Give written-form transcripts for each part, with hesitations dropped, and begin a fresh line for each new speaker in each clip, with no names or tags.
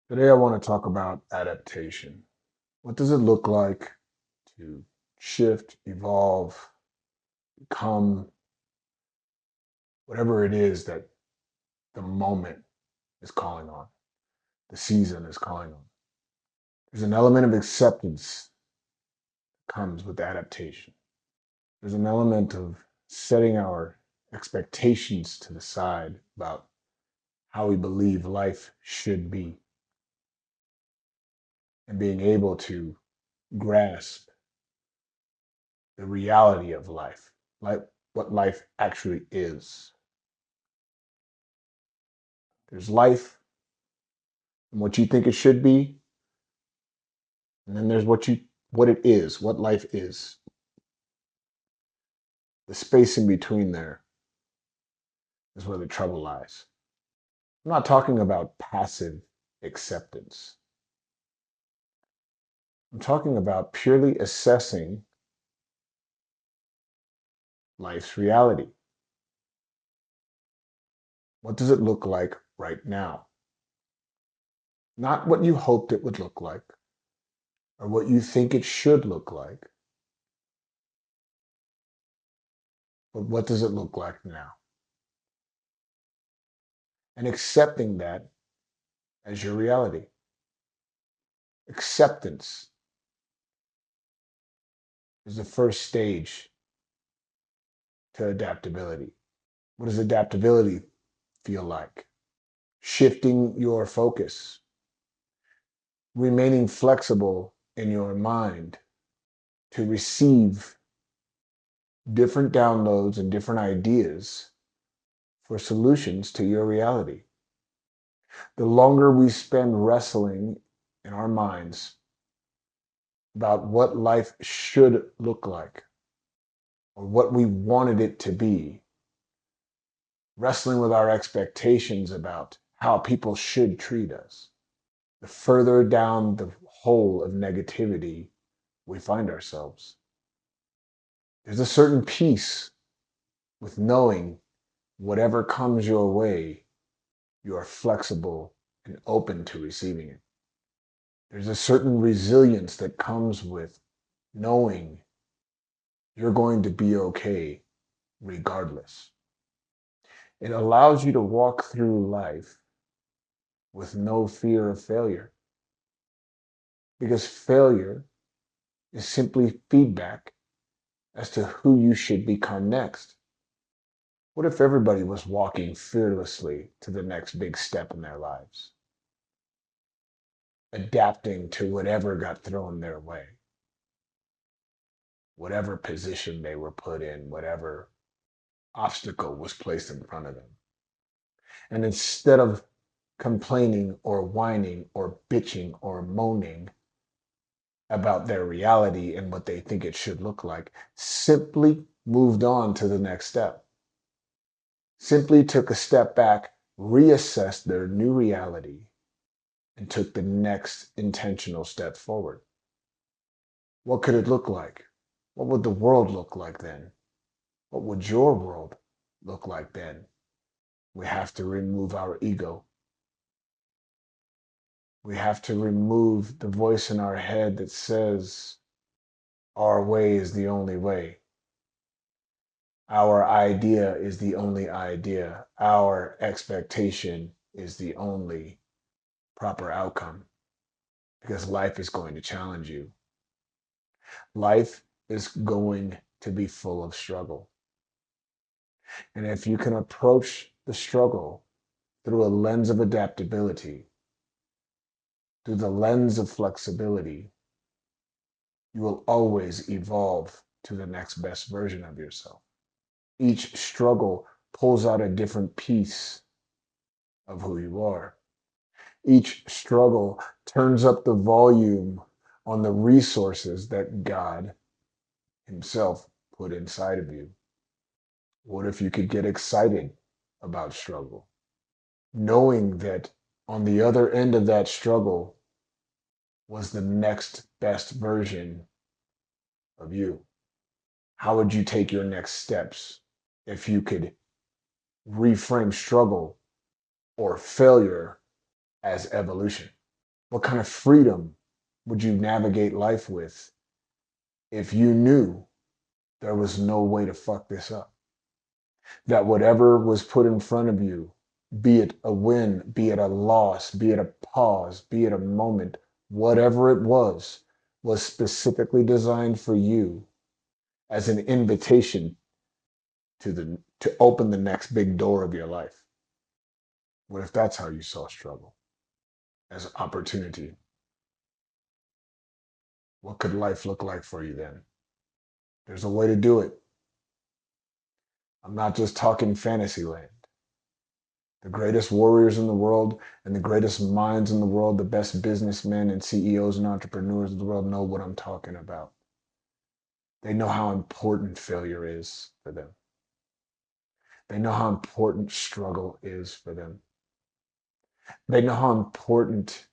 Today, I want to talk about adaptation. What does it look like to shift, evolve, become whatever it is that the moment is calling on, the season is calling on? There's an element of acceptance that comes with adaptation. There's an element of setting our expectations to the side about how we believe life should be and being able to grasp the reality of life, like what life actually is. There's life and what you think it should be, and then there's what it is, what life is. The space in between there is where the trouble lies. I'm not talking about passive acceptance. I'm talking about purely assessing life's reality. What does it look like right now? Not what you hoped it would look like or what you think it should look like, but what does it look like now? And accepting that as your reality. Acceptance is the first stage to adaptability. What does adaptability feel like? Shifting your focus, remaining flexible in your mind to receive different downloads and different ideas for solutions to your reality. The longer we spend wrestling in our minds about what life should look like or what we wanted it to be, wrestling with our expectations about how people should treat us, the further down the hole of negativity we find ourselves. There's a certain peace with knowing whatever comes your way, you are flexible and open to receiving it. There's a certain resilience that comes with knowing you're going to be okay regardless. It allows you to walk through life with no fear of failure because failure is simply feedback as to who you should become next. What if everybody was walking fearlessly to the next big step in their lives, adapting to whatever got thrown their way, whatever position they were put in, whatever obstacle was placed in front of them? And instead of complaining or whining or bitching or moaning about their reality and what they think it should look like, simply moved on to the next step, simply took a step back, reassessed their new reality, and took the next intentional step forward. What could it look like? What would the world look like then? What would your world look like then? We have to remove our ego. We have to remove the voice in our head that says our way is the only way. Our idea is the only idea. Our expectation is the only proper outcome because life is going to challenge you. Life is going to be full of struggle. And if you can approach the struggle through a lens of adaptability, through the lens of flexibility, you will always evolve to the next best version of yourself. Each struggle pulls out a different piece of who you are. Each struggle turns up the volume on the resources that God Himself put inside of you. What if you could get excited about struggle, knowing that on the other end of that struggle was the next best version of you? How would you take your next steps if you could reframe struggle or failure as evolution? What kind of freedom would you navigate life with if you knew there was no way to fuck this up? That whatever was put in front of you, be it a win, be it a loss, be it a pause, be it a moment, whatever it was specifically designed for you as an invitation to open the next big door of your life. What if that's how you saw struggle? As opportunity? What could life look like for you then? There's a way to do it. I'm not just talking fantasy land. The greatest warriors in the world and the greatest minds in the world, the best businessmen and CEOs and entrepreneurs in the world know what I'm talking about. They know how important failure is for them. They know how important struggle is for them. They know how important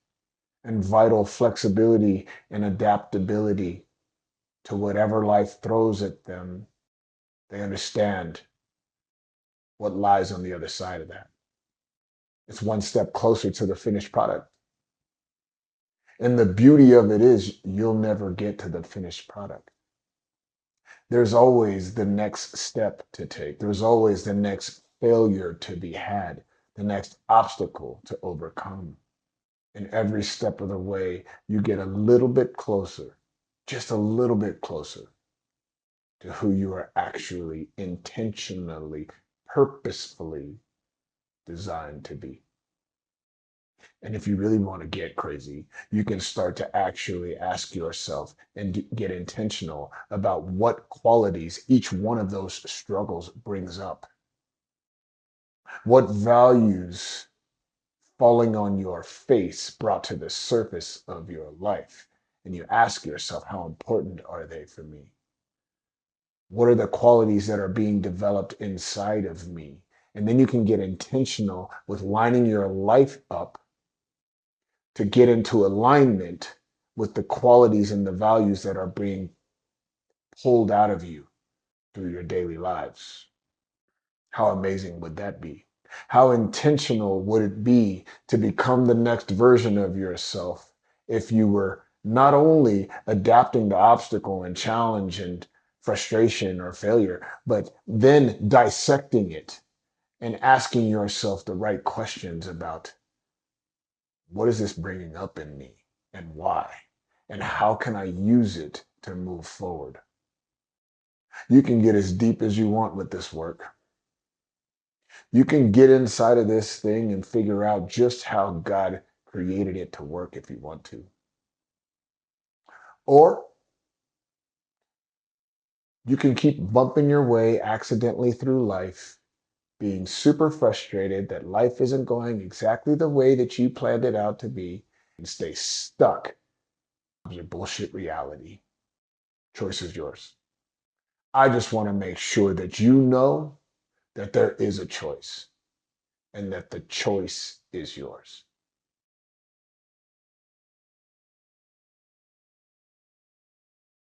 and vital flexibility and adaptability to whatever life throws at them. They understand what lies on the other side of that. It's one step closer to the finished product. And the beauty of it is you'll never get to the finished product. There's always the next step to take. There's always the next failure to be had, the next obstacle to overcome. And every step of the way, you get a little bit closer, just a little bit closer to who you are actually intentionally, purposefully designed to be. And if you really want to get crazy, you can start to actually ask yourself and get intentional about what qualities each one of those struggles brings up. What values falling on your face brought to the surface of your life. And you ask yourself, how important are they for me? What are the qualities that are being developed inside of me? And then you can get intentional with lining your life up to get into alignment with the qualities and the values that are being pulled out of you through your daily lives. How amazing would that be? How intentional would it be to become the next version of yourself if you were not only adapting to obstacle and challenge and frustration or failure, but then dissecting it and asking yourself the right questions about what is this bringing up in me and why? And how can I use it to move forward? You can get as deep as you want with this work. You can get inside of this thing and figure out just how God created it to work if you want to. Or you can keep bumping your way accidentally through life, being super frustrated that life isn't going exactly the way that you planned it out to be, and stay stuck in your bullshit reality. Choice is yours. I just want to make sure that you know that there is a choice and that the choice is yours.